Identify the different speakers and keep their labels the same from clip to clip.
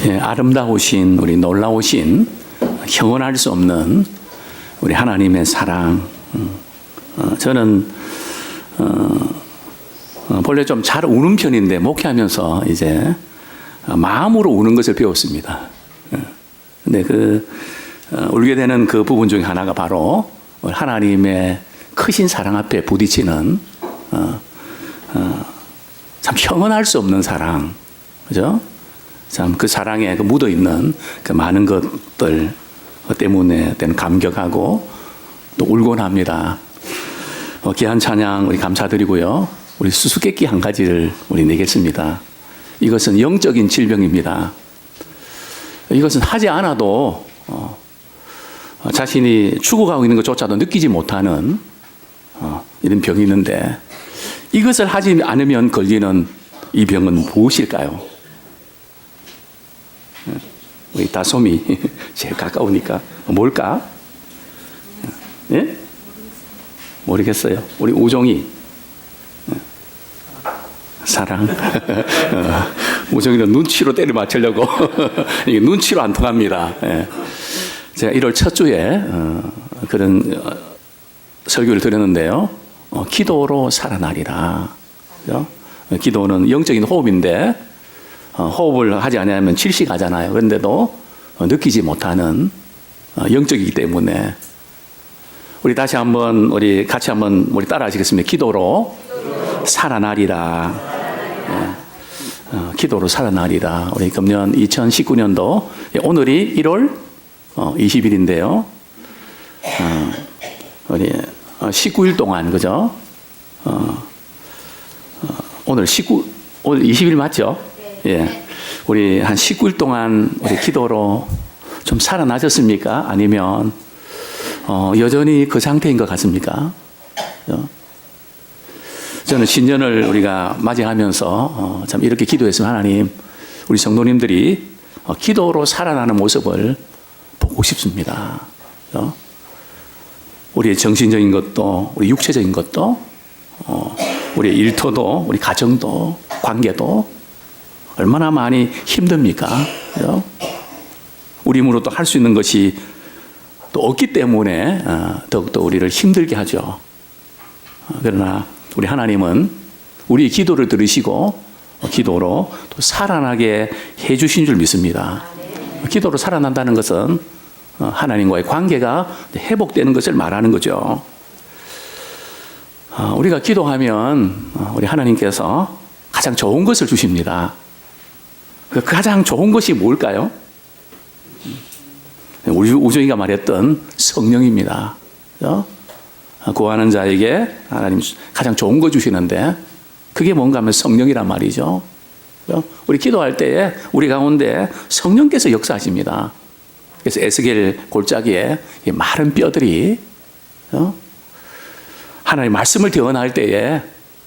Speaker 1: 예, 아름다우신 우리 놀라우신 형언할 수 없는 우리 하나님의 사랑. 저는 본래 좀 잘 우는 편인데 목회하면서 이제 마음으로 우는 것을 배웠습니다. 근데 울게 되는 그 부분 중에 하나가 바로 하나님의 크신 사랑 앞에 부딪히는 참 형언할 수 없는 사랑, 그죠? 참 그 사랑에 묻어 있는 그 많은 것들 때문에 때는 감격하고 또 울곤 합니다. 귀한 찬양 우리 감사드리고요. 우리 수수께끼 한 가지를 우리 내겠습니다. 이것은 영적인 질병입니다. 이것은 하지 않아도 자신이 죽어가고 있는 것조차도 느끼지 못하는 이런 병이 있는데, 이것을 하지 않으면 걸리는 이 병은 무엇일까요? 우리 다솜이 제일 가까우니까 뭘까? 예? 모르겠어요. 우리 우종이 사랑. 우종이는 눈치로 때려 맞추려고 이게 눈치로 안 통합니다. 예. 제가 1월 첫 주에 그런 설교를 드렸는데요. 기도로 살아나리라. 그죠? 기도는 영적인 호흡인데 호흡을 하지 않으면 질식하잖아요. 그런데도 느끼지 못하는 영적이기 때문에 우리 다시 한번 우리 같이 한번 우리 따라 하시겠습니다. 기도로 살아나리라. 기도로 살아나리라. 우리 금년 2019년도 오늘이 1월 20일인데요. 우리 19일 동안, 그죠? 오늘 20일 맞죠? 예. 우리 한 19일 동안 우리 기도로 좀 살아나셨습니까? 아니면 여전히 그 상태인 것 같습니까? 저는 신년을 우리가 맞이하면서 참 이렇게 기도했으면 하나님, 우리 성도님들이 기도로 살아나는 모습을 보고 싶습니다. 우리의 정신적인 것도, 우리 육체적인 것도, 우리의 일터도, 우리 가정도, 관계도 얼마나 많이 힘듭니까? 우리 힘으로 또 할 수 있는 것이 또 없기 때문에 더욱더 우리를 힘들게 하죠. 그러나 우리 하나님은 우리의 기도를 들으시고 기도로 또 살아나게 해주신 줄 믿습니다. 기도로 살아난다는 것은 하나님과의 관계가 회복되는 것을 말하는 거죠. 우리가 기도하면 우리 하나님께서 가장 좋은 것을 주십니다. 그 가장 좋은 것이 뭘까요? 우리 우정이가 말했던 성령입니다. 구하는 자에게 하나님 가장 좋은 거 주시는데 그게 뭔가 하면 성령이란 말이죠. 우리 기도할 때에 우리 가운데 성령께서 역사하십니다. 그래서 에스겔 골짜기에 마른 뼈들이 하나님 말씀을 대언할 때에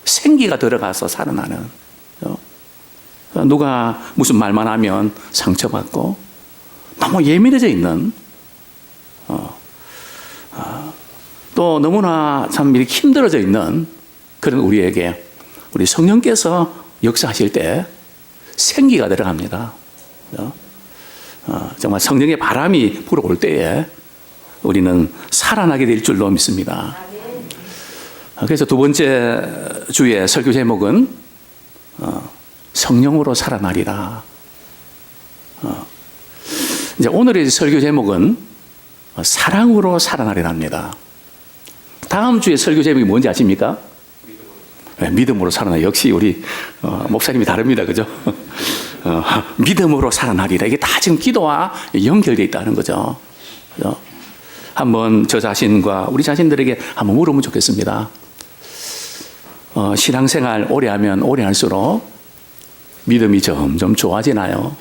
Speaker 1: 생기가 들어가서 살아나는, 누가 무슨 말만 하면 상처받고 너무 예민해져 있는, 또 너무나 참 이렇게 힘들어져 있는 그런 우리에게 우리 성령께서 역사하실 때 생기가 들어갑니다. 정말 성령의 바람이 불어올 때에 우리는 살아나게 될 줄로 믿습니다. 그래서 두 번째 주의 설교 제목은 성령으로 살아나리라. 이제 오늘의 설교 제목은 사랑으로 살아나리랍니다. 다음 주에 설교 제목이 뭔지 아십니까? 믿음으로 살아나. 역시 우리 목사님이 다릅니다, 그죠? 믿음으로 살아나리라. 이게 다 지금 기도와 연결되어 있다는 거죠. 그죠? 한번 저 자신과 우리 자신들에게 한번 물으면 좋겠습니다. 신앙생활 오래 하면 오래 할수록 믿음이 점점 좋아지나요?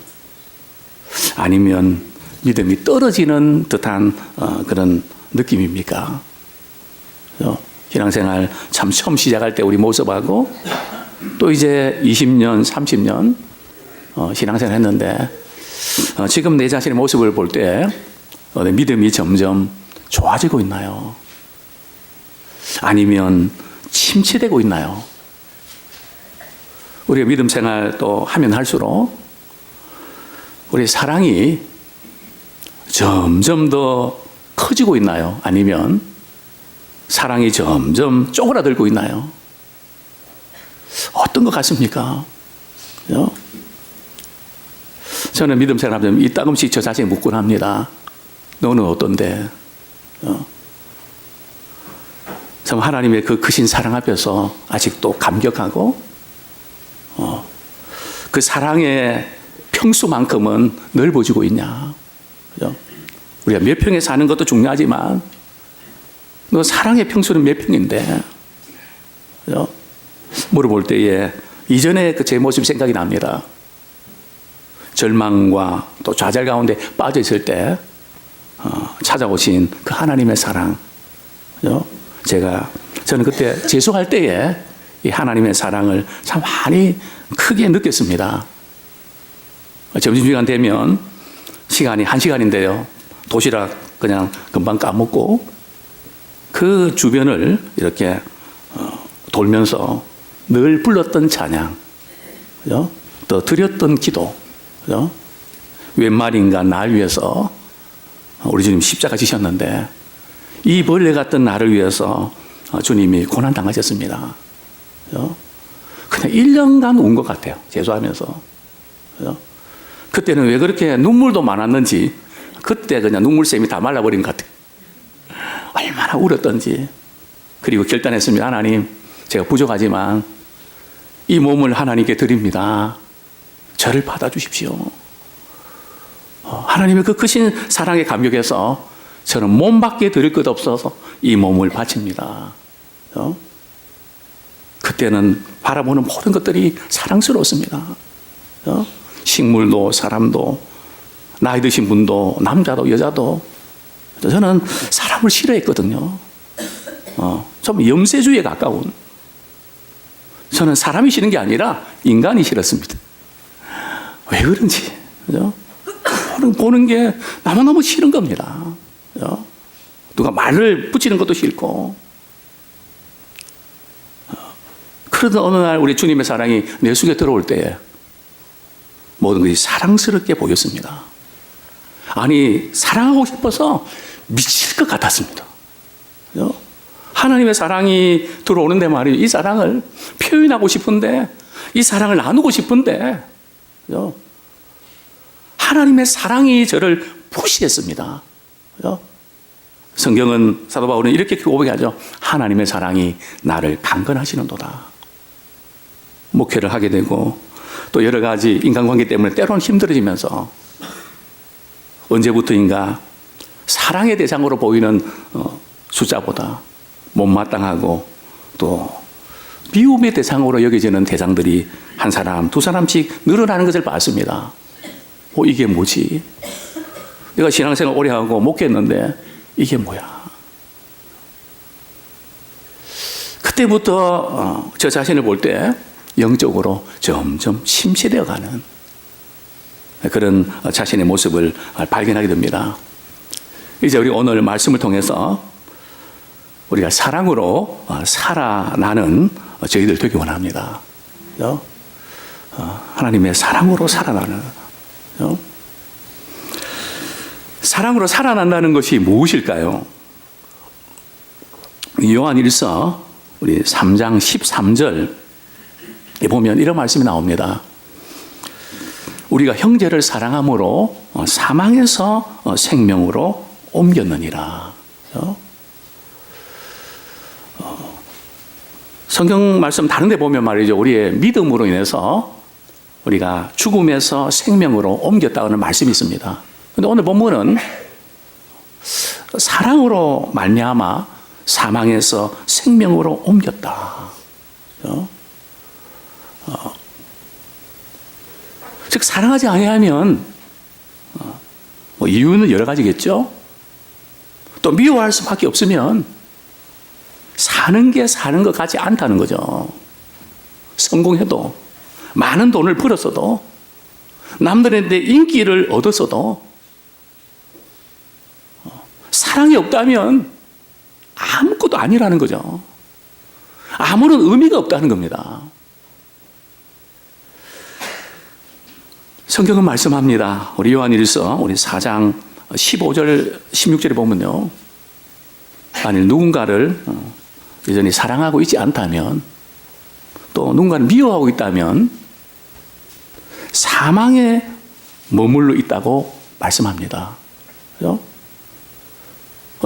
Speaker 1: 아니면 믿음이 떨어지는 듯한 그런 느낌입니까? 신앙생활 참 처음 시작할 때 우리 모습하고 또 이제 20년, 30년 신앙생활 했는데 지금 내 자신의 모습을 볼 때 믿음이 점점 좋아지고 있나요? 아니면 침체되고 있나요? 우리가 믿음 생활 또 하면 할수록 우리 사랑이 점점 더 커지고 있나요? 아니면 사랑이 점점 쪼그라들고 있나요? 어떤 것 같습니까? 그죠? 저는 믿음 생활하면 이따금씩 저 자신이 묻곤 합니다. 너는 어떤데? 참 하나님의 그 크신 사랑 앞에서 아직도 감격하고 그 사랑의 평수만큼은 넓어지고 있냐? 그죠? 우리가 몇 평에 사는 것도 중요하지만 너 사랑의 평수는 몇 평인데? 그죠? 물어볼 때에 이전에 그 제 모습이 생각이 납니다. 절망과 또 좌절 가운데 빠져 있을 때 찾아오신 그 하나님의 사랑. 그죠? 저는 그때 재수할 때에 이 하나님의 사랑을 참 많이 크게 느꼈습니다. 점심시간 되면 시간이 1시간인데요. 도시락 그냥 금방 까먹고 그 주변을 이렇게 돌면서 늘 불렀던 찬양, 그죠? 또 드렸던 기도, 그죠? 웬 말인가 날 위해서 우리 주님 십자가 지셨는데 이 벌레 같던 나를 위해서 주님이 고난 당하셨습니다. 그죠? 그냥 1년간 운 것 같아요. 재수하면서. 그죠? 그때는 왜 그렇게 눈물도 많았는지 그때 그냥 눈물샘이 다 말라버린 것 같아요. 얼마나 울었던지. 그리고 결단했습니다. 하나님, 제가 부족하지만 이 몸을 하나님께 드립니다. 저를 받아주십시오. 하나님의 그 크신 사랑에 감격해서 저는 몸밖에 드릴 것 없어서 이 몸을 바칩니다. 그때는 바라보는 모든 것들이 사랑스러웠습니다. 식물도 사람도 나이 드신 분도 남자도 여자도. 저는 사람을 싫어했거든요. 좀 염세주의에 가까운. 저는 사람이 싫은 게 아니라 인간이 싫었습니다. 왜 그런지. 그죠? 보는 게 너무너무 싫은 겁니다. 그죠? 누가 말을 붙이는 것도 싫고. 그러던 어느 날 우리 주님의 사랑이 내 속에 들어올 때에 모든 것이 사랑스럽게 보였습니다. 아니, 사랑하고 싶어서 미칠 것 같았습니다. 그죠? 하나님의 사랑이 들어오는데 말이에요. 이 사랑을 표현하고 싶은데, 이 사랑을 나누고 싶은데, 그죠? 하나님의 사랑이 저를 푸시했습니다. 그죠? 성경은 사도 바울은 이렇게 고백하죠. 하나님의 사랑이 나를 강건하시는도다. 목회를 하게 되고 또 여러 가지 인간관계 때문에 때로는 힘들어지면서 언제부터인가 사랑의 대상으로 보이는 숫자보다 못마땅하고 또 미움의 대상으로 여겨지는 대상들이 한 사람, 두 사람씩 늘어나는 것을 봤습니다. 이게 뭐지? 내가 신앙생활 오래 하고 목회했는데 이게 뭐야? 그때부터 저 자신을 볼 때 영적으로 점점 침체되어 가는 그런 자신의 모습을 발견하게 됩니다. 이제 우리 오늘 말씀을 통해서 우리가 사랑으로 살아나는 저희들 되기 원합니다. 하나님의 사랑으로 살아나는. 사랑으로 살아난다는 것이 무엇일까요? 요한일서 우리 3장 13절 보면 이런 말씀이 나옵니다. 우리가 형제를 사랑함으로 사망에서 생명으로 옮겼느니라. 성경 말씀 다른 데 보면 말이죠. 우리의 믿음으로 인해서 우리가 죽음에서 생명으로 옮겼다는 말씀이 있습니다. 그런데 오늘 본문은 사랑으로 말미암아 사망에서 생명으로 옮겼다. 즉 사랑하지 아니하면 이유는 여러 가지겠죠. 또 미워할 수밖에 없으면 사는 게 사는 것 같지 않다는 거죠. 성공해도 많은 돈을 벌었어도 남들한테 인기를 얻었어도 사랑이 없다면 아무것도 아니라는 거죠. 아무런 의미가 없다는 겁니다. 성경은 말씀합니다. 우리 요한일서 우리 4장 15절 16절에 보면요, 만일 누군가를 여전히 사랑하고 있지 않다면, 또 누군가를 미워하고 있다면 사망에 머물러 있다고 말씀합니다. 그렇죠?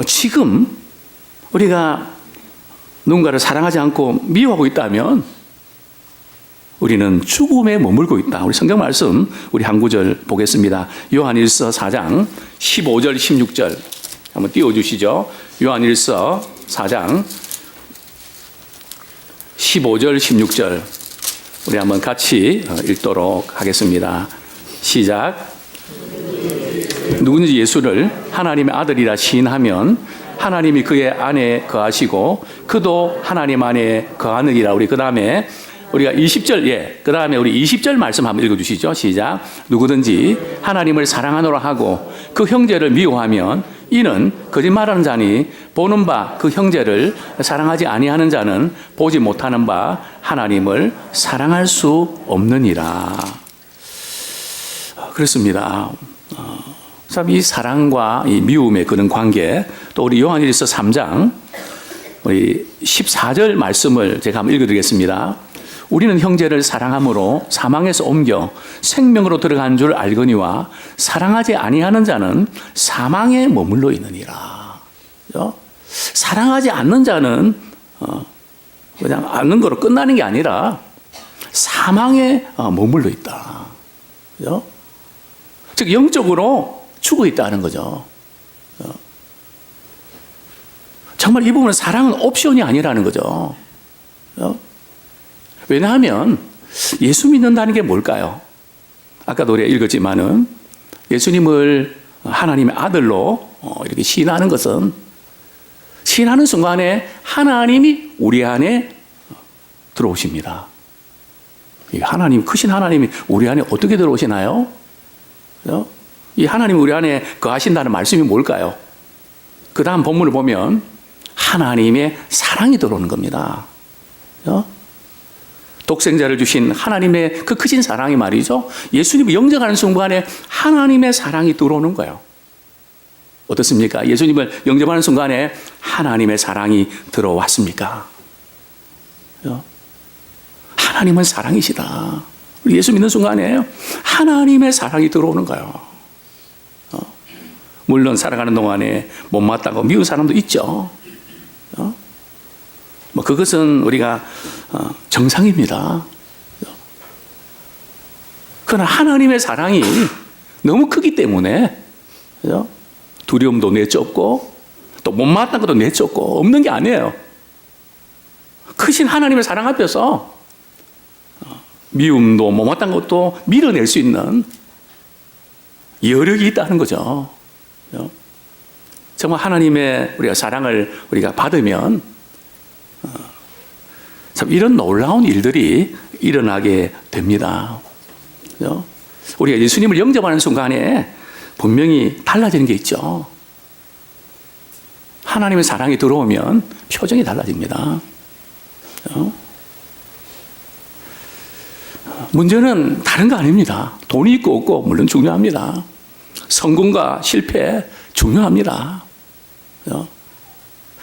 Speaker 1: 지금 우리가 누군가를 사랑하지 않고 미워하고 있다면 우리는 죽음에 머물고 있다. 우리 성경 말씀 우리 한 구절 보겠습니다. 요한일서 4장 15절 16절 한번 띄워주시죠. 요한일서 4장 15절 16절 우리 한번 같이 읽도록 하겠습니다. 시작. 누구든지 예수를 하나님의 아들이라 시인하면 하나님이 그의 안에 거하시고 그도 하나님 안에 거하느니라. 우리 그 다음에 우리가 20절, 그 다음에 우리 20절 말씀 한번 읽어주시죠. 시작. 누구든지 하나님을 사랑하노라 하고 그 형제를 미워하면 이는 거짓말하는 자니 보는 바 그 형제를 사랑하지 아니하는 자는 보지 못하는 바 하나님을 사랑할 수 없느니라. 그렇습니다. 참 이 사랑과 이 미움의 그런 관계, 또 우리 요한일서 3장 우리 14절 말씀을 제가 한번 읽어드리겠습니다. 우리는 형제를 사랑함으로 사망에서 옮겨 생명으로 들어간 줄 알거니와 사랑하지 아니하는 자는 사망에 머물러 있느니라. 그렇죠? 사랑하지 않는 자는 그냥 않는 거로 끝나는 게 아니라 사망에 머물러 있다. 그렇죠? 즉 영적으로 죽어 있다는 거죠. 정말 이 부분은 사랑은 옵션이 아니라는 거죠. 왜냐하면 예수 믿는다는 게 뭘까요? 아까도 우리가 읽었지만은 예수님을 하나님의 아들로 이렇게 시인하는 것은 시인하는 순간에 하나님이 우리 안에 들어오십니다. 하나님, 크신 하나님이 우리 안에 어떻게 들어오시나요? 이 하나님이 우리 안에 거하신다는 말씀이 뭘까요? 그 다음 본문을 보면 하나님의 사랑이 들어오는 겁니다. 독생자를 주신 하나님의 그 크신 사랑이 말이죠. 예수님을 영접하는 순간에 하나님의 사랑이 들어오는 거예요. 어떻습니까? 예수님을 영접하는 순간에 하나님의 사랑이 들어왔습니까? 하나님은 사랑이시다. 예수 믿는 순간에 하나님의 사랑이 들어오는 거예요. 물론 살아가는 동안에 못마땅하고 미운 사람도 있죠. 그것은 우리가 정상입니다. 그러나 하나님의 사랑이 너무 크기 때문에 두려움도 내쫓고 또 못마땅한 것도 내쫓고 없는 게 아니에요. 크신 하나님의 사랑 앞에서 미움도 못마땅한 것도 밀어낼 수 있는 여력이 있다는 거죠. 정말 하나님의 우리가 사랑을 우리가 받으면 참 이런 놀라운 일들이 일어나게 됩니다. 우리가 예수님을 영접하는 순간에 분명히 달라지는 게 있죠. 하나님의 사랑이 들어오면 표정이 달라집니다. 문제는 다른 거 아닙니다. 돈이 있고 없고 물론 중요합니다. 성공과 실패 중요합니다.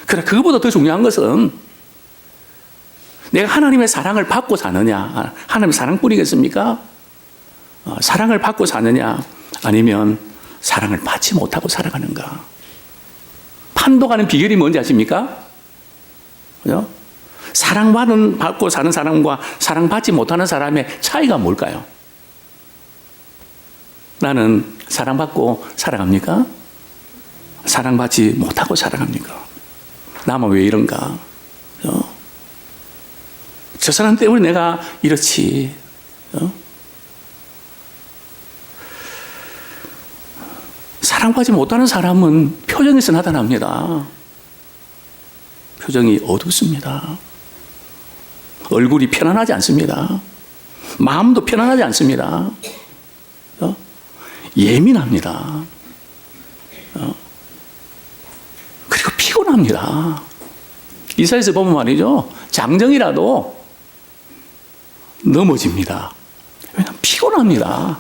Speaker 1: 그러나 그것보다 더 중요한 것은 내가 하나님의 사랑을 받고 사느냐, 하나님의 사랑뿐이겠습니까? 사랑을 받고 사느냐, 아니면 사랑을 받지 못하고 살아가는가? 판독하는 비결이 뭔지 아십니까? 그죠? 사랑받고 사는 사람과 사랑받지 못하는 사람의 차이가 뭘까요? 나는 사랑받고 살아갑니까? 사랑받지 못하고 살아갑니까? 나만 왜 이런가? 저 사람 때문에 내가 이렇지. 사랑받지 못하는 사람은 표정에서 나타납니다. 표정이 어둡습니다. 얼굴이 편안하지 않습니다. 마음도 편안하지 않습니다. 예민합니다. 그리고 피곤합니다. 이사야서 보면 말이죠. 장정이라도 넘어집니다. 왜냐하면 피곤합니다.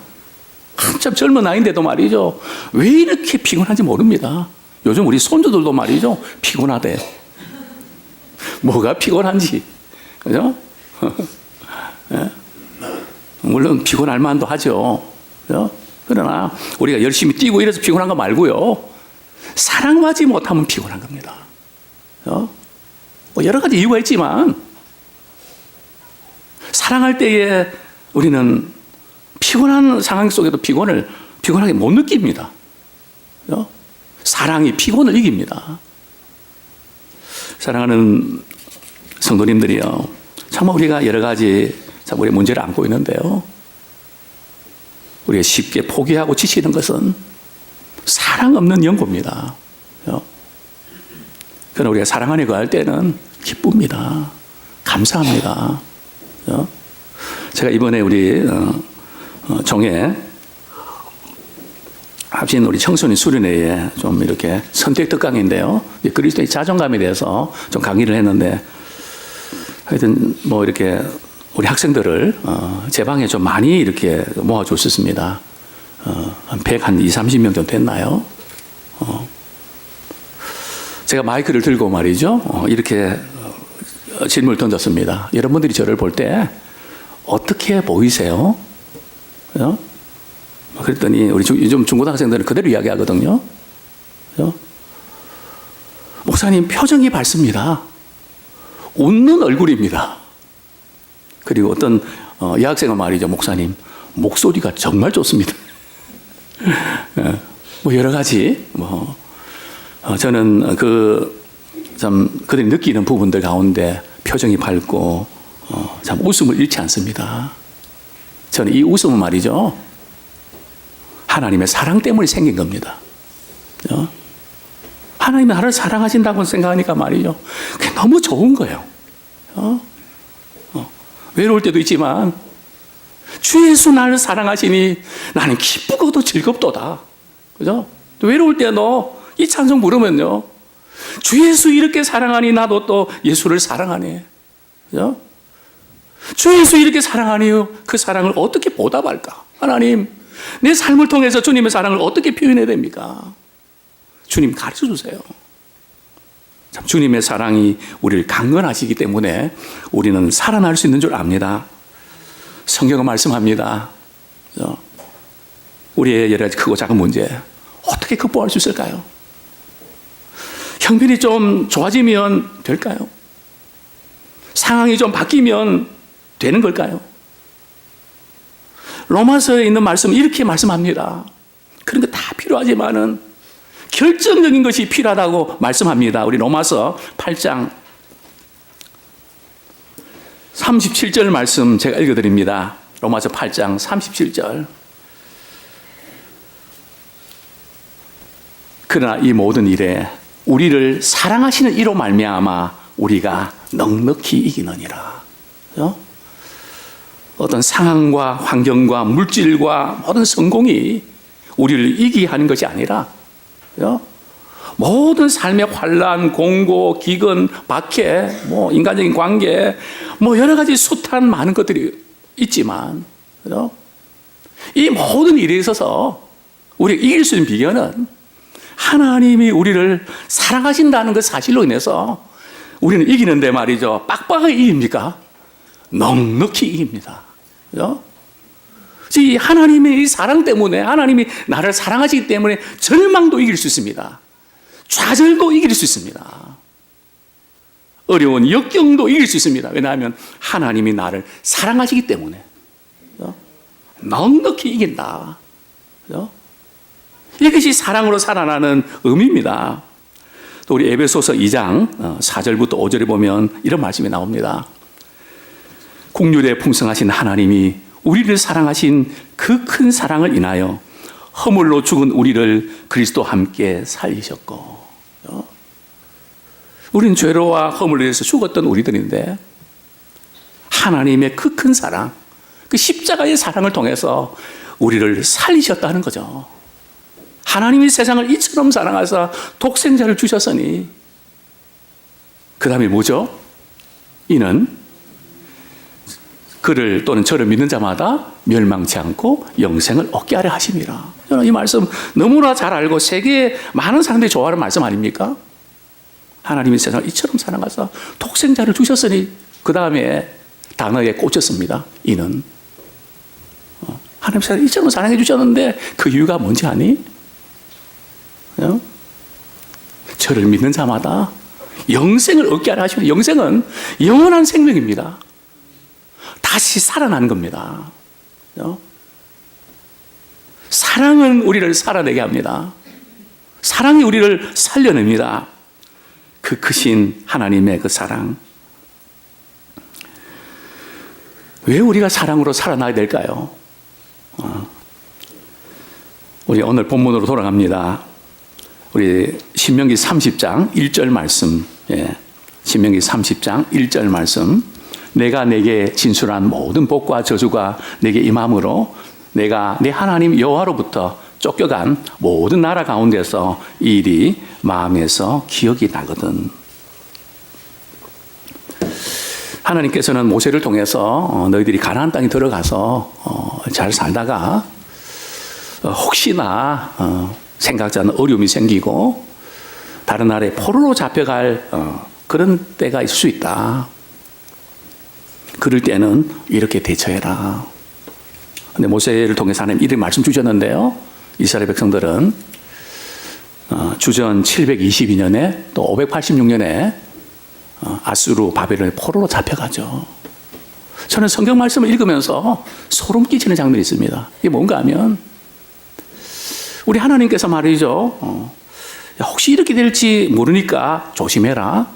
Speaker 1: 한참 젊은 나이인데도 말이죠. 왜 이렇게 피곤한지 모릅니다. 요즘 우리 손주들도 말이죠. 피곤하대. 뭐가 피곤한지. 그죠? 예? 물론 피곤할 만도 하죠. 그죠? 그러나 우리가 열심히 뛰고 이래서 피곤한 거 말고요. 사랑하지 못하면 피곤한 겁니다. 그죠? 뭐 여러 가지 이유가 있지만 사랑할 때에 우리는 피곤한 상황 속에도 피곤하게 못 느낍니다. 그죠? 사랑이 피곤을 이깁니다. 사랑하는 성도님들이요. 정말 우리가 여러 가지 우리 문제를 안고 있는데요. 우리가 쉽게 포기하고 지치는 것은 사랑 없는 연고입니다. 그죠? 그러나 우리가 사랑 안에 거할 때는 기쁩니다. 감사합니다. 그죠? 제가 이번에 우리 종에 합신 우리 청소년 수련회에 좀 이렇게 선택 특강인데요. 그리스도의 자존감에 대해서 좀 강의를 했는데 하여튼 뭐 이렇게 우리 학생들을 제 방에 좀 많이 이렇게 모아줬었습니다. 한 120-30명 정도 됐나요? 제가 마이크를 들고 말이죠. 이렇게 질문을 던졌습니다. 여러분들이 저를 볼 때 어떻게 보이세요? 그죠? 그랬더니 우리 요즘 중고등학생들은 그대로 이야기하거든요. 그죠? 목사님 표정이 밝습니다. 웃는 얼굴입니다. 그리고 어떤 여학생은 말이죠. 목사님 목소리가 정말 좋습니다. 뭐 여러 가지 저는 그들이 느끼는 부분들 가운데 표정이 밝고 참 웃음을 잃지 않습니다. 저는 이 웃음은 말이죠. 하나님의 사랑 때문에 생긴 겁니다. 하나님이 나를 사랑하신다고 생각하니까 말이죠. 그게 너무 좋은 거예요. 외로울 때도 있지만 주 예수 나를 사랑하시니 나는 기쁘고도 즐겁도다. 그죠? 또 외로울 때도 이 찬송 부르면요. 주 예수 이렇게 사랑하니 나도 또 예수를 사랑하네. 그죠? 주 예수 이렇게 사랑하니 그 사랑을 어떻게 보답할까? 하나님, 내 삶을 통해서 주님의 사랑을 어떻게 표현해야 됩니까? 주님 가르쳐 주세요. 참 주님의 사랑이 우리를 강건하시기 때문에 우리는 살아날 수 있는 줄 압니다. 성경은 말씀합니다. 그죠? 우리의 여러 가지 크고 작은 문제 어떻게 극복할 수 있을까요? 형편이 좀 좋아지면 될까요? 상황이 좀 바뀌면 되는 걸까요? 로마서에 있는 말씀은 이렇게 말씀합니다. 그런 거 다 필요하지만은 결정적인 것이 필요하다고 말씀합니다. 우리 로마서 8장 37절 말씀 제가 읽어드립니다. 로마서 8장 37절. 그러나 이 모든 일에 우리를 사랑하시는 이로 말미암아 우리가 넉넉히 이기느니라. 그렇죠? 어떤 상황과 환경과 물질과 모든 성공이 우리를 이기게 하는 것이 아니라, 그렇죠? 모든 삶의 환란, 공고, 기근, 박해, 인간적인 관계, 여러 가지 숱한 많은 것들이 있지만, 그렇죠? 이 모든 일에 있어서 우리가 이길 수 있는 비결은 하나님이 우리를 사랑하신다는 그 사실로 인해서 우리는 이기는데 말이죠. 빡빡하게 이깁니까? 넉넉히 이깁니다. 그죠? 이 하나님의 이 사랑 때문에, 하나님이 나를 사랑하시기 때문에 절망도 이길 수 있습니다. 좌절도 이길 수 있습니다. 어려운 역경도 이길 수 있습니다. 왜냐하면 하나님이 나를 사랑하시기 때문에. 그죠? 넉넉히 이긴다. 그죠? 이것이 사랑으로 살아나는 의미입니다. 또 우리 에베소서 2장 4절부터 5절에 보면 이런 말씀이 나옵니다. 국률에 풍성하신 하나님이 우리를 사랑하신 그 큰 사랑을 인하여 허물로 죽은 우리를 그리스도와 함께 살리셨고, 우리는 죄로와 허물로 인해서 죽었던 우리들인데 하나님의 그 큰 사랑, 그 십자가의 사랑을 통해서 우리를 살리셨다는 거죠. 하나님이 세상을 이처럼 사랑하사 독생자를 주셨으니, 그 다음에 뭐죠? 이는 그를 또는 저를 믿는 자마다 멸망치 않고 영생을 얻게 하려 하심이라. 저는 이 말씀 너무나 잘 알고 세계에 많은 사람들이 좋아하는 말씀 아닙니까? 하나님이 세상을 이처럼 사랑하사 독생자를 주셨으니 그 다음에 단어에 꽂혔습니다. 이는 하나님 세상을 이처럼 사랑해 주셨는데 그 이유가 뭔지 아니? 저를 믿는 자마다 영생을 얻게 하려 하시면 영생은 영원한 생명입니다. 다시 살아나는 겁니다. 사랑은 우리를 살아내게 합니다. 사랑이 우리를 살려냅니다. 그 크신 하나님의 그 사랑. 왜 우리가 사랑으로 살아나야 될까요? 우리 오늘 본문으로 돌아갑니다. 우리 신명기 30장 1절 말씀. 신명기 30장 1절 말씀. 내가 내게 진술한 모든 복과 저주가 내게 임함으로 내가 내 하나님 여호와로부터 쫓겨간 모든 나라 가운데서 이 일이 마음에서 기억이 나거든. 하나님께서는 모세를 통해서 너희들이 가나안 땅에 들어가서 잘 살다가 혹시나 생각지 않은 어려움이 생기고 다른 나라에 포로로 잡혀갈 그런 때가 있을 수 있다. 그럴 때는 이렇게 대처해라. 근데 모세를 통해서 하나님 이런 말씀 주셨는데요. 이스라엘 백성들은 주전 722년에 또 586년에 아수르 바벨론의 포로로 잡혀가죠. 저는 성경 말씀을 읽으면서 소름 끼치는 장면이 있습니다. 이게 뭔가 하면 우리 하나님께서 말이죠. 혹시 이렇게 될지 모르니까 조심해라.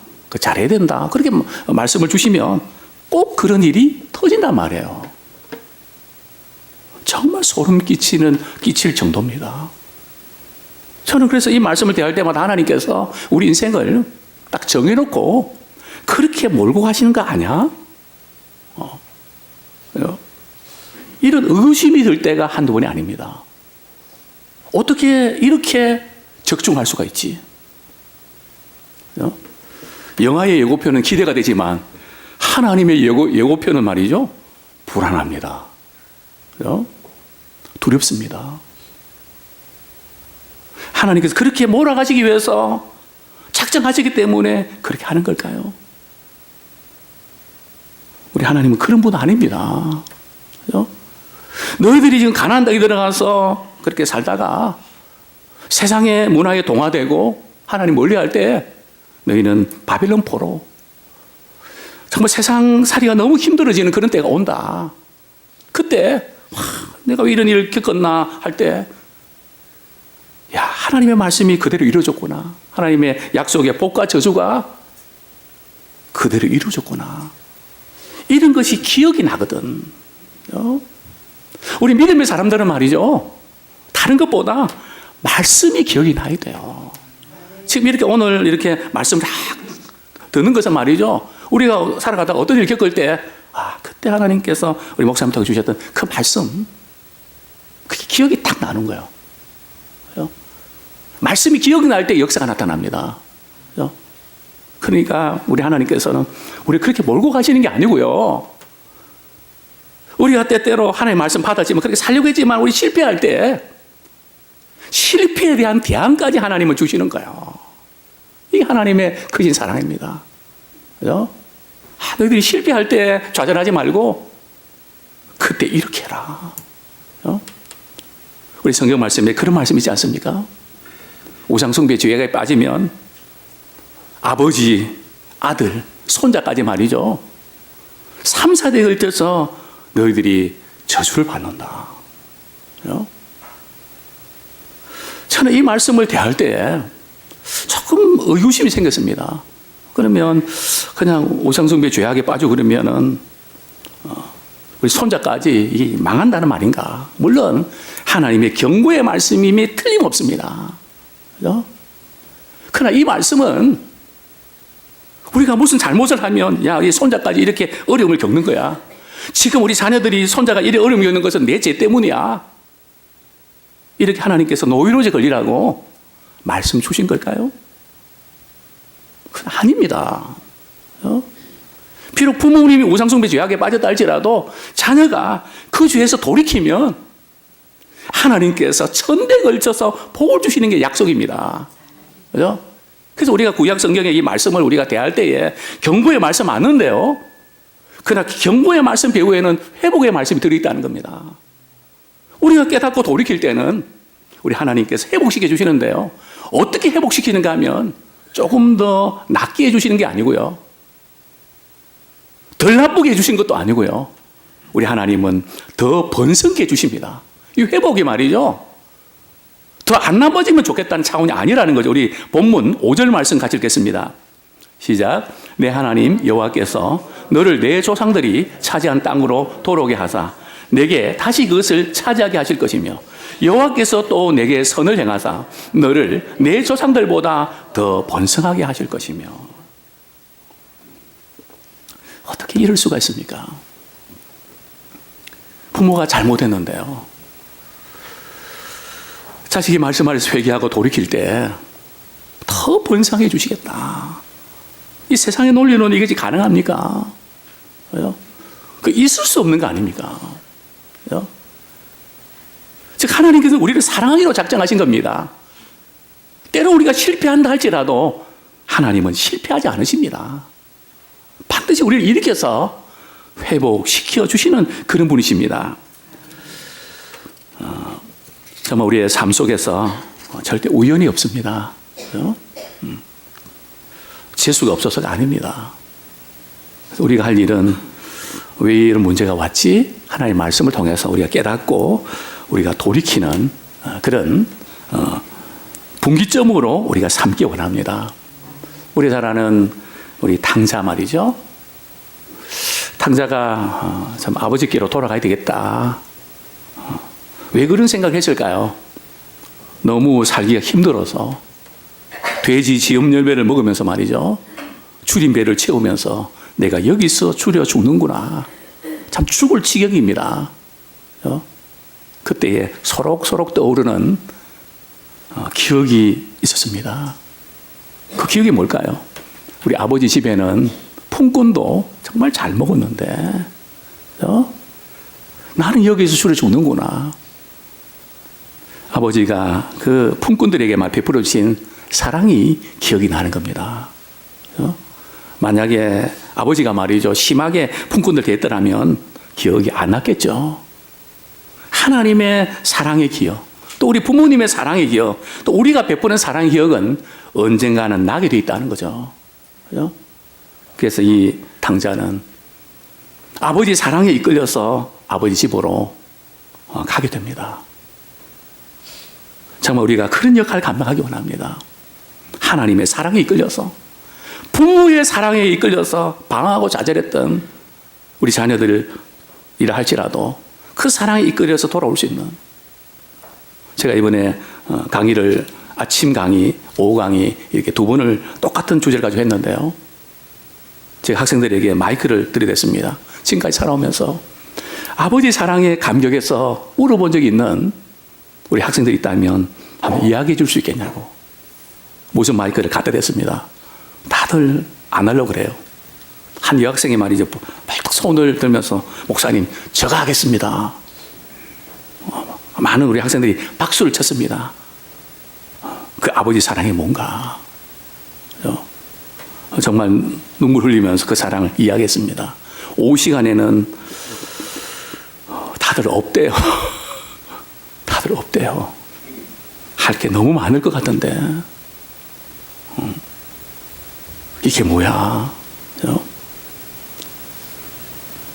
Speaker 1: 잘해야 된다. 그렇게 말씀을 주시면 꼭 그런 일이 터진단 말이에요. 정말 소름 끼칠 정도입니다. 저는 그래서 이 말씀을 대할 때마다 하나님께서 우리 인생을 딱 정해놓고 그렇게 몰고 가시는 거 아니야? 이런 의심이 들 때가 한두 번이 아닙니다. 어떻게 이렇게 적중할 수가 있지? 영화의 예고편은 기대가 되지만 하나님의 예고편은 말이죠. 불안합니다. 두렵습니다. 하나님께서 그렇게 몰아가시기 위해서 작정하시기 때문에 그렇게 하는 걸까요? 우리 하나님은 그런 분 아닙니다. 너희들이 지금 가나안 땅에 들어가서 그렇게 살다가 세상의 문화에 동화되고 하나님 멀리할 때 너희는 바벨론 포로 정말 세상 살이가 너무 힘들어지는 그런 때가 온다. 그때 내가 왜 이런 일을 겪었나 할 때 야, 하나님의 말씀이 그대로 이루어졌구나. 하나님의 약속의 복과 저주가 그대로 이루어졌구나. 이런 것이 기억이 나거든. 우리 믿음의 사람들은 말이죠. 다른 것보다 말씀이 기억이 나야 돼요. 지금 이렇게 오늘 이렇게 말씀을 다 듣는 것은 말이죠. 우리가 살아가다가 어떤 일을 겪을 때, 그때 하나님께서 우리 목사님한테 주셨던 그 말씀, 그게 기억이 딱 나는 거예요. 말씀이 기억이 날 때 역사가 나타납니다. 그러니까 우리 하나님께서는 우리 그렇게 몰고 가시는 게 아니고요. 우리가 때때로 하나님의 말씀 받았지만 그렇게 살려고 했지만 우리 실패할 때 실패에 대한 대안까지 하나님은 주시는 거예요. 이게 하나님의 크신 사랑입니다. 그죠? 너희들이 실패할 때 좌절하지 말고 그때 이렇게 해라. 우리 성경 말씀에 그런 말씀이 있지 않습니까? 우상숭배 죄에 빠지면 아버지, 아들, 손자까지 말이죠. 3, 4대에 걸쳐서 너희들이 저주를 받는다. 저는 이 말씀을 대할 때 조금 의구심이 생겼습니다. 그러면 그냥 우상숭배 죄악에 빠지고 그러면은 우리 손자까지 이게 망한다는 말인가? 물론 하나님의 경고의 말씀임이 틀림없습니다. 그죠? 그러나 이 말씀은 우리가 무슨 잘못을 하면 야, 이 손자까지 이렇게 어려움을 겪는 거야. 지금 우리 자녀들이 손자가 이렇게 어려움을 겪는 것은 내 죄 때문이야. 이렇게 하나님께서 노이로제 걸리라고 말씀 주신 걸까요? 아닙니다. 비록 부모님이 우상숭배 죄악에 빠졌다 할지라도 자녀가 그 죄에서 돌이키면 하나님께서 천대 걸쳐서 복을 주시는 게 약속입니다. 그죠? 그래서 우리가 구약 성경의 이 말씀을 우리가 대할 때에 경고의 말씀 많은데요. 그러나 경고의 말씀 배후에는 회복의 말씀이 들어있다는 겁니다. 우리가 깨닫고 돌이킬 때는 우리 하나님께서 회복시켜 주시는데요. 어떻게 회복시키는가 하면 조금 더 낫게 해주시는 게 아니고요. 덜 나쁘게 해주시는 것도 아니고요. 우리 하나님은 더 번성케 해주십니다. 이 회복이 말이죠. 더 안 나빠지면 좋겠다는 차원이 아니라는 거죠. 우리 본문 5절 말씀 같이 읽겠습니다. 시작. 내 하나님 여호와께서 너를 내 조상들이 차지한 땅으로 돌아오게 하사 내게 다시 그것을 차지하게 하실 것이며 여호와께서 또 내게 선을 행하사 너를 내 조상들보다 더 번성하게 하실 것이며. 어떻게 이럴 수가 있습니까? 부모가 잘못했는데요. 자식이 말씀을 회개하고 돌이킬 때 더 번성해 주시겠다. 이 세상의 논리는 이것이 가능합니까? 그 있을 수 없는 거 아닙니까? 즉 하나님께서 우리를 사랑하기로 작정하신 겁니다. 때로 우리가 실패한다 할지라도 하나님은 실패하지 않으십니다. 반드시 우리를 일으켜서 회복시켜 주시는 그런 분이십니다. 정말 우리의 삶 속에서 절대 우연이 없습니다. 재수가 없어서가 아닙니다. 우리가 할 일은 왜 이런 문제가 왔지? 하나님의 말씀을 통해서 우리가 깨닫고 우리가 돌이키는 그런 분기점으로 우리가 삼기 원합니다. 우리 잘 아는 우리 탕자 말이죠. 탕자가 참 아버지께로 돌아가야 되겠다. 왜 그런 생각을 했을까요? 너무 살기가 힘들어서 돼지 지엄열매를 먹으면서 말이죠. 줄인 배를 채우면서 내가 여기서 줄여 죽는구나. 참 죽을 지경입니다. 그때에 소록소록 떠오르는 기억이 있었습니다. 그 기억이 뭘까요? 우리 아버지 집에는 품꾼도 정말 잘 먹었는데 나는 여기서 줄여 죽는구나. 아버지가 그 품꾼들에게만 베풀어 주신 사랑이 기억이 나는 겁니다. 만약에 아버지가 말이죠 심하게 품꾼들 대했더라면 기억이 안 났겠죠. 하나님의 사랑의 기억, 또 우리 부모님의 사랑의 기억, 또 우리가 베푸는 사랑의 기억은 언젠가는 나게 돼 있다는 거죠. 그래서 이 탕자는 아버지 사랑에 이끌려서 아버지 집으로 가게 됩니다. 정말 우리가 그런 역할을 감당하기 원합니다. 하나님의 사랑에 이끌려서, 부모의 사랑에 이끌려서 방황하고 좌절했던 우리 자녀들이라 할지라도 그 사랑에 이끌려서 돌아올 수 있는. 제가 이번에 강의를 아침 강의, 오후 강의 이렇게 두 번을 똑같은 주제를 가지고 했는데요. 제가 학생들에게 마이크를 들이댔습니다. 지금까지 살아오면서 아버지 사랑에 감격해서 울어본 적이 있는 우리 학생들이 있다면 한번 이야기해 줄 수 있겠냐고. 무슨 마이크를 갖다 댔습니다. 다들 안 하려고 그래요. 한 여학생이 말이죠. 벌떡 손을 들면서 목사님 제가 하겠습니다. 많은 우리 학생들이 박수를 쳤습니다. 그 아버지 사랑이 뭔가. 정말 눈물 흘리면서 그 사랑을 이야기했습니다. 오후 시간에는 다들 없대요. 다들 없대요. 할 게 너무 많을 것 같은데 이게 뭐야?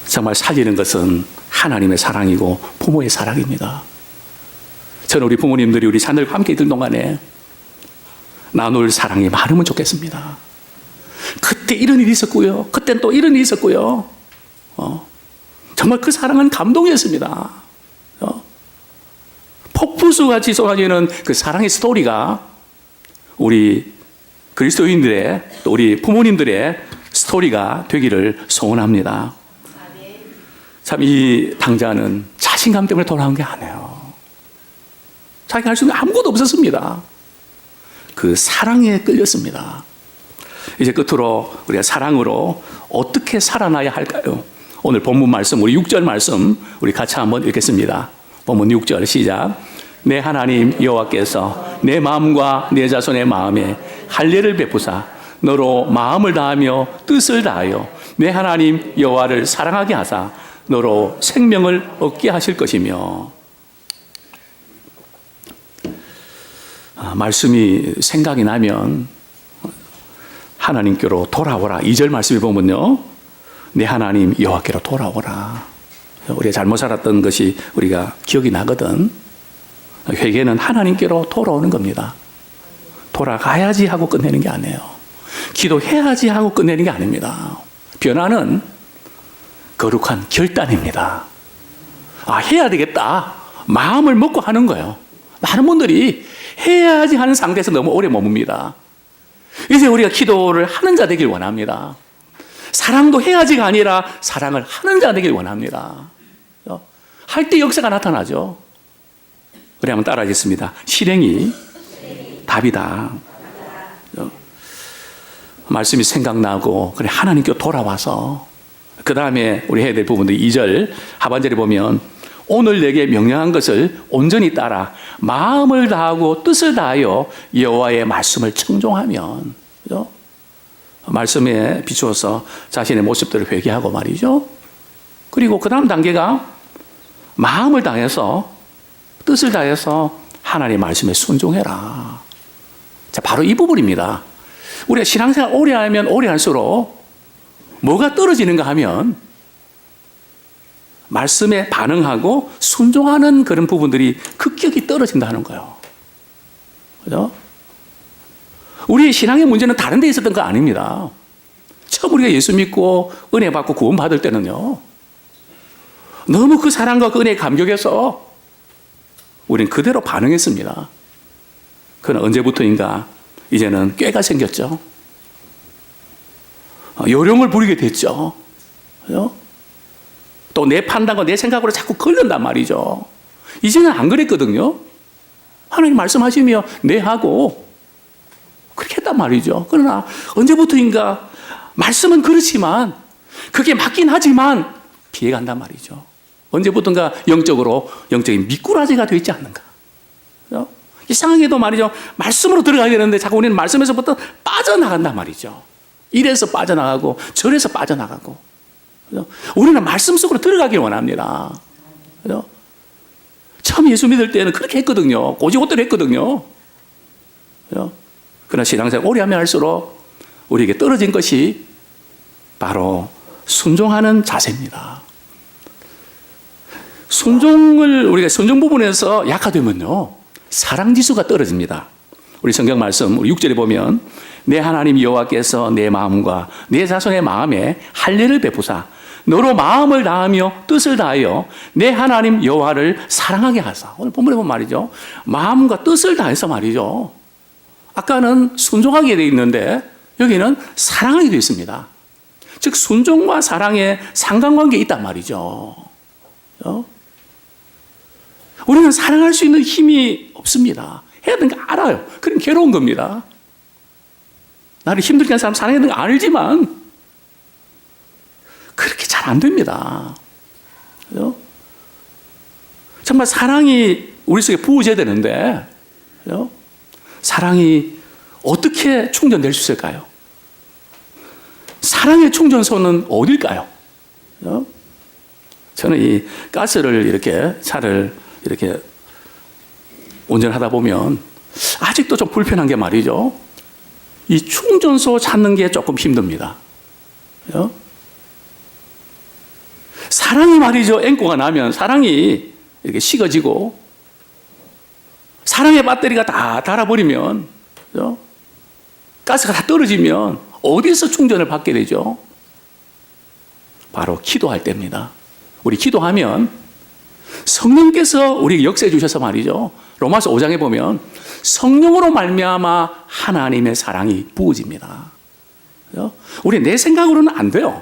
Speaker 1: 정말 살리는 것은 하나님의 사랑이고 부모의 사랑입니다. 저는 우리 부모님들이 우리 자녀들과 함께 있을 동안에 나눌 사랑이 많으면 좋겠습니다. 그때 이런 일이 있었고요. 그때는 또 이런 일이 있었고요. 정말 그 사랑은 감동이었습니다. 폭포수같이 쏟아지는 그 사랑의 스토리가 우리 그리스도인들의 또 우리 부모님들의 스토리가 되기를 소원합니다. 참 이 당자는 자신감 때문에 돌아온 게 아니에요. 자기가 할 수 있는 아무것도 없었습니다. 그 사랑에 끌렸습니다. 이제 끝으로 우리가 사랑으로 어떻게 살아나야 할까요? 오늘 본문 말씀, 우리 6절 말씀 우리 같이 한번 읽겠습니다. 본문 6절 시작. 내 하나님 여호와께서 내 마음과 내 자손의 마음에 할례를 베푸사 너로 마음을 다하며 뜻을 다하여 내 하나님 여호와를 사랑하게 하사 너로 생명을 얻게 하실 것이며. 말씀이 생각이 나면 하나님께로 돌아오라. 2절 말씀에 보면요, 내 하나님 여호와께로 돌아오라. 우리가 잘못 살았던 것이 우리가 기억이 나거든. 회개는 하나님께로 돌아오는 겁니다. 돌아가야지 하고 끝내는 게 아니에요. 기도해야지 하고 끝내는 게 아닙니다. 변화는 거룩한 결단입니다. 해야 되겠다. 마음을 먹고 하는 거예요. 많은 분들이 해야지 하는 상태에서 너무 오래 머뭅니다. 이제 우리가 기도를 하는 자 되길 원합니다. 사랑도 해야지가 아니라 사랑을 하는 자 되길 원합니다. 할 때 역사가 나타나죠. 우리 한번 따라하겠습니다. 실행이 답이다. 말씀이 생각나고 그래 하나님께 돌아와서 그 다음에 우리 해야 될 부분도 2절 하반절에 보면 오늘 내게 명령한 것을 온전히 따라 마음을 다하고 뜻을 다하여 여호와의 말씀을 청종하면, 그죠? 말씀에 비추어서 자신의 모습들을 회개하고 말이죠. 그리고 그 다음 단계가 마음을 다해서 뜻을 다해서 하나님의 말씀에 순종해라. 자, 바로 이 부분입니다. 우리가 신앙생활 오래 하면 오래 할수록 뭐가 떨어지는가 하면 말씀에 반응하고 순종하는 그런 부분들이 급격히 떨어진다 하는 거예요. 그죠? 우리의 신앙의 문제는 다른 데 있었던 거 아닙니다. 처음 우리가 예수 믿고 은혜 받고 구원 받을 때는요, 너무 그 사랑과 그 은혜에 감격해서 우리는 그대로 반응했습니다. 그러나 언제부터인가 이제는 꾀가 생겼죠. 요령을 부리게 됐죠. 그죠? 또 내 판단과 내 생각으로 자꾸 걸린단 말이죠. 이제는 안 그랬거든요. 하나님 말씀하시며 네 하고 그렇게 했단 말이죠. 그러나 언제부터인가 말씀은 그렇지만 그게 맞긴 하지만 피해간단 말이죠. 언제부턴가 영적인 미꾸라지가 되어 있지 않는가. 그죠? 이상하게도 말이죠. 말씀으로 들어가야 되는데 자꾸 우리는 말씀에서부터 빠져나간단 말이죠. 이래서 빠져나가고 저래서 빠져나가고. 그죠? 우리는 말씀 속으로 들어가길 원합니다. 그죠? 처음 예수 믿을 때는 그렇게 했거든요. 고지고대로 했거든요. 그죠? 그러나 신앙생활 오래 하면 할수록 우리에게 떨어진 것이 바로 순종하는 자세입니다. 우리가 순종 부분에서 약화되면요, 사랑지수가 떨어집니다. 우리 성경 말씀, 우리 6절에 보면, 내 하나님 여호와께서 내 마음과 내 자손의 마음에 할례를 베푸사, 너로 마음을 다하며 뜻을 다하여 내 하나님 여호와를 사랑하게 하사. 오늘 본문에 보면 말이죠, 마음과 뜻을 다해서 말이죠. 아까는 순종하게 되어 있는데, 여기는 사랑하게 되어 있습니다. 즉, 순종과 사랑에 상관관계가 있단 말이죠. 우리는 사랑할 수 있는 힘이 없습니다. 해야 되는 거 알아요. 그럼 괴로운 겁니다. 나를 힘들게 하는 사람 사랑해야 되는 거 알지만 그렇게 잘 안 됩니다. 그죠? 정말 사랑이 우리 속에 부어져야 되는데, 그죠? 사랑이 어떻게 충전될 수 있을까요? 사랑의 충전소는 어딜까요? 그죠? 저는 이 가스를 차를 이렇게 운전하다 보면 아직도 좀 불편한 게 말이죠, 이 충전소 찾는 게 조금 힘듭니다. 그죠? 사랑이 말이죠, 앵꼬가 나면 사랑이 이렇게 식어지고 사랑의 배터리가 다 닳아버리면, 그죠? 가스가 다 떨어지면 어디서 충전을 받게 되죠? 바로 기도할 때입니다. 우리 기도하면 성령께서 우리에게 역사해 주셔서 말이죠, 로마서 5장에 보면 성령으로 말미암아 하나님의 사랑이 부어집니다. 그죠? 우리 내 생각으로는 안 돼요.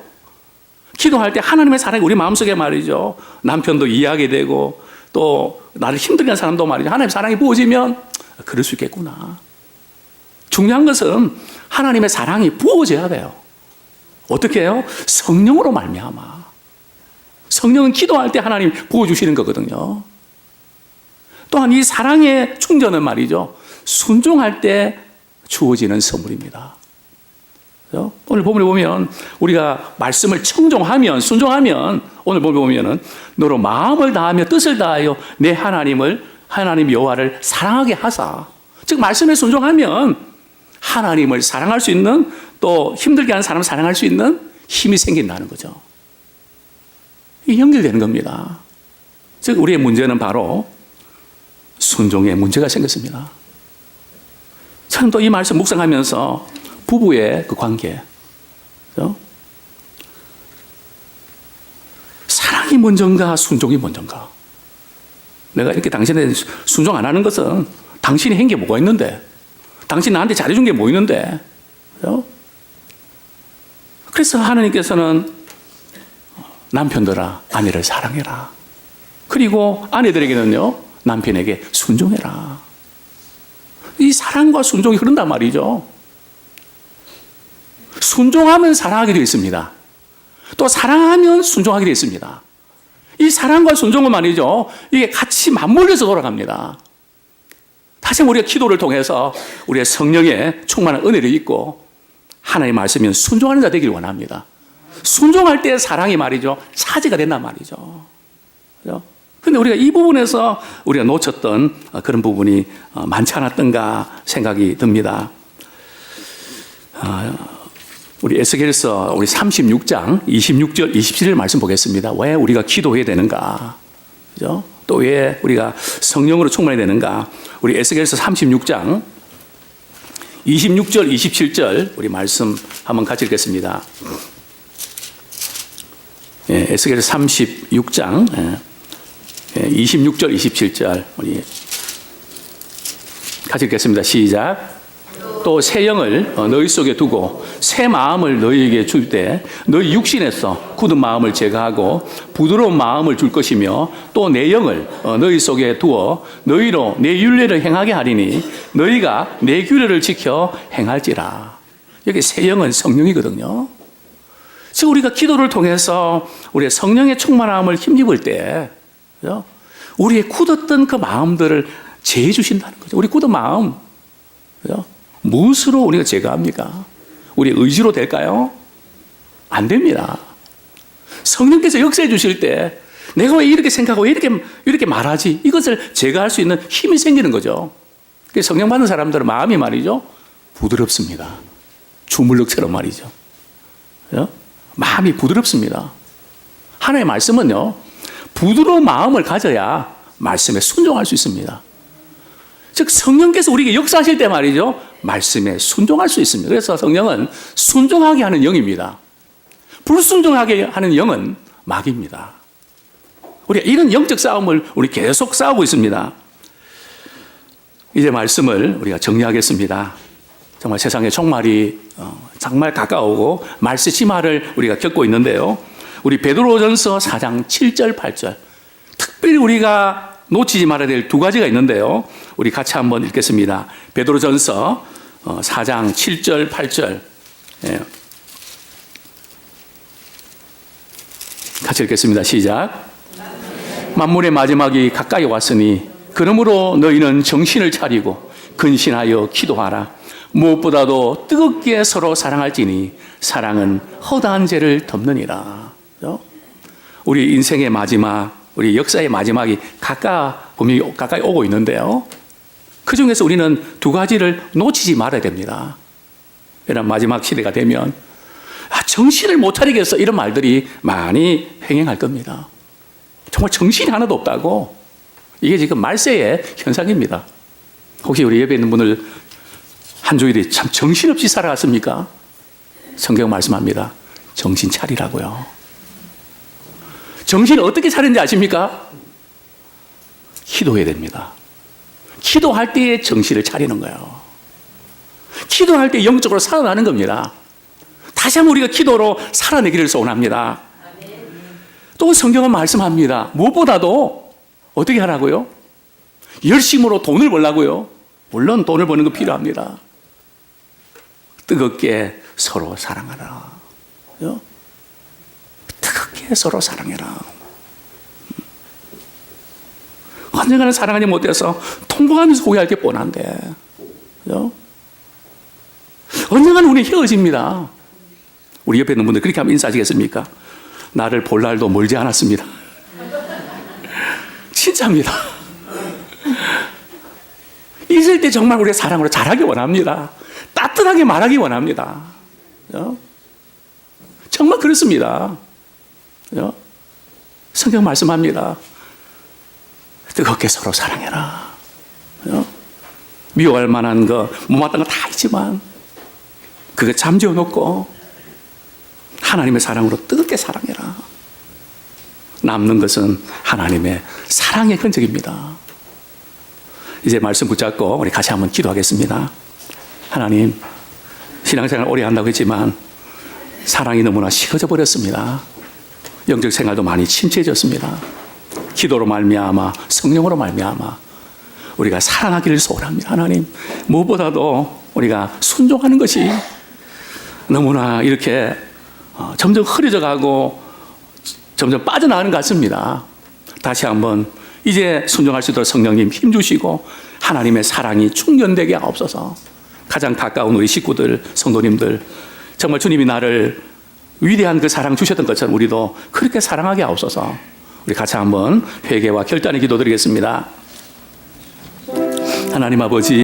Speaker 1: 기도할 때 하나님의 사랑이 우리 마음속에 말이죠, 남편도 이해하게 되고 또 나를 힘들게 하는 사람도 말이죠, 하나님의 사랑이 부어지면 그럴 수 있겠구나. 중요한 것은 하나님의 사랑이 부어져야 돼요. 어떻게 해요? 성령으로 말미암아. 성령은 기도할 때 하나님 부어주시는 거거든요. 또한 이 사랑의 충전은 말이죠, 순종할 때 주어지는 선물입니다. 오늘 본문을 보면 우리가 말씀을 청종하면, 순종하면, 오늘 보면은 너로 마음을 다하며 뜻을 다하여 내 하나님 여호와를 사랑하게 하사. 즉 말씀에 순종하면 하나님을 사랑할 수 있는, 또 힘들게 하는 사람을 사랑할 수 있는 힘이 생긴다는 거죠. 이게 연결되는 겁니다. 즉 우리의 문제는 바로 순종에 문제가 생겼습니다. 저는 또 이 말씀 묵상하면서 부부의 그 관계, 그렇죠? 사랑이 먼저인가 순종이 먼저인가? 내가 이렇게 당신에 순종 안 하는 것은 당신이 한 게 뭐가 있는데, 당신 나한테 잘해준 게 뭐 있는데, 그렇죠? 그래서 하나님께서는 남편들아 아내를 사랑해라. 그리고 아내들에게는요 남편에게 순종해라. 이 사랑과 순종이 흐른단 말이죠. 순종하면 사랑하게 되어 있습니다. 또 사랑하면 순종하게 되어 있습니다. 이 사랑과 순종은 말이죠, 이게 같이 맞물려서 돌아갑니다. 다시 우리가 기도를 통해서 우리의 성령에 충만한 은혜를 입고 하나님의 말씀이면 순종하는 자 되기를 원합니다. 순종할 때 사랑이 말이죠 차지가 된단 말이죠. 그런데 우리가 이 부분에서 우리가 놓쳤던 그런 부분이 많지 않았던가 생각이 듭니다. 우리 에스겔서 우리 36장 26절 27절 말씀 보겠습니다. 왜 우리가 기도해야 되는가? 그죠? 또 왜 우리가 성령으로 충만해야 되는가? 우리 에스겔서 36장 26절 27절 우리 말씀 한번 같이 읽겠습니다. 에스겔서 36장 26절 27절 우리 같이 읽겠습니다. 시작. 또 새 영을 너희 속에 두고 새 마음을 너희에게 줄 때 너희 육신에서 굳은 마음을 제거하고 부드러운 마음을 줄 것이며 또 내 영을 너희 속에 두어 너희로 내 율례를 행하게 하리니 너희가 내 규례를 지켜 행할지라. 여기 새 영은 성령이거든요. 즉 우리가 기도를 통해서 우리의 성령의 충만함을 힘입을 때 우리의 굳었던 그 마음들을 제해 주신다는 거죠. 우리 굳은 마음, 그죠? 무엇으로 우리가 제거합니까? 우리 의지로 될까요? 안 됩니다. 성령께서 역사해 주실 때 내가 왜 이렇게 생각하고 왜 이렇게 말하지? 이것을 제거할 수 있는 힘이 생기는 거죠. 성령 받는 사람들은 마음이 말이죠 부드럽습니다. 주물럭처럼 말이죠. 그죠? 마음이 부드럽습니다. 하나님의 말씀은요 부드러운 마음을 가져야 말씀에 순종할 수 있습니다. 즉 성령께서 우리에게 역사하실 때 말이죠 말씀에 순종할 수 있습니다. 그래서 성령은 순종하게 하는 영입니다. 불순종하게 하는 영은 마귀입니다. 우리가 이런 영적 싸움을 우리 계속 싸우고 있습니다. 이제 말씀을 우리가 정리하겠습니다. 정말 세상의 종말이 정말 가까우고 말세지말을 우리가 겪고 있는데요. 우리 베드로전서 4장 7절 8절 특별히 우리가 놓치지 말아야 될 두 가지가 있는데요. 우리 같이 한번 읽겠습니다. 베드로전서 4장 7절 8절 같이 읽겠습니다. 시작. 만물의 마지막이 가까이 왔으니 그러므로 너희는 정신을 차리고 근신하여 기도하라. 무엇보다도 뜨겁게 서로 사랑할지니 사랑은 허다한 죄를 덮느니라. 우리 인생의 마지막, 우리 역사의 마지막이 가까이 오고 있는데요. 그 중에서 우리는 두 가지를 놓치지 말아야 됩니다. 이런 마지막 시대가 되면 정신을 못 차리겠어 이런 말들이 많이 횡행할 겁니다. 정말 정신이 하나도 없다고. 이게 지금 말세의 현상입니다. 혹시 우리 예배 있는 분들 한 주일이 참 정신없이 살아갔습니까? 성경 말씀합니다. 정신 차리라고요. 정신을 어떻게 차리는지 아십니까? 기도해야 됩니다. 기도할 때에 정신을 차리는 거예요. 기도할 때 영적으로 살아나는 겁니다. 다시 한번 우리가 기도로 살아내기를 소원합니다. 또 성경은 말씀합니다. 무엇보다도 어떻게 하라고요? 열심으로 돈을 벌라고요. 물론 돈을 버는 거 필요합니다. 뜨겁게 서로 사랑하라. 뜨겁게 서로 사랑해라. 언젠가는 사랑하지 못해서 통곡하면서 후회할 게 뻔한데, 언젠가는 우리 헤어집니다. 우리 옆에 있는 분들 그렇게 하면 인사하시겠습니까? 나를 볼 날도 멀지 않았습니다. 진짜입니다. 있을 때 정말 우리가 사랑으로 잘하기 원합니다. 따뜻하게 말하기 원합니다. 정말 그렇습니다. 성경 말씀합니다. 뜨겁게 서로 사랑해라. 미워할 만한 거, 못마땅한 거 다 있지만 그거 잠재워 놓고 하나님의 사랑으로 뜨겁게 사랑해라. 남는 것은 하나님의 사랑의 흔적입니다. 이제 말씀 붙잡고 우리 같이 한번 기도하겠습니다. 하나님, 신앙생활 오래 한다고 했지만 사랑이 너무나 식어져 버렸습니다. 영적 생활도 많이 침체해졌습니다. 기도로 말미암아 성령으로 말미암아 우리가 사랑하기를 소원합니다. 하나님, 무엇보다도 우리가 순종하는 것이 너무나 이렇게 점점 흐려져 가고 점점 빠져나가는 것 같습니다. 다시 한번 이제 순종할 수 있도록 성령님 힘주시고 하나님의 사랑이 충전되게 하옵소서. 가장 가까운 우리 식구들, 성도님들, 정말 주님이 나를 위대한 그 사랑 주셨던 것처럼 우리도 그렇게 사랑하게 하옵소서. 우리 같이 한번 회개와 결단의 기도 드리겠습니다. 하나님 아버지,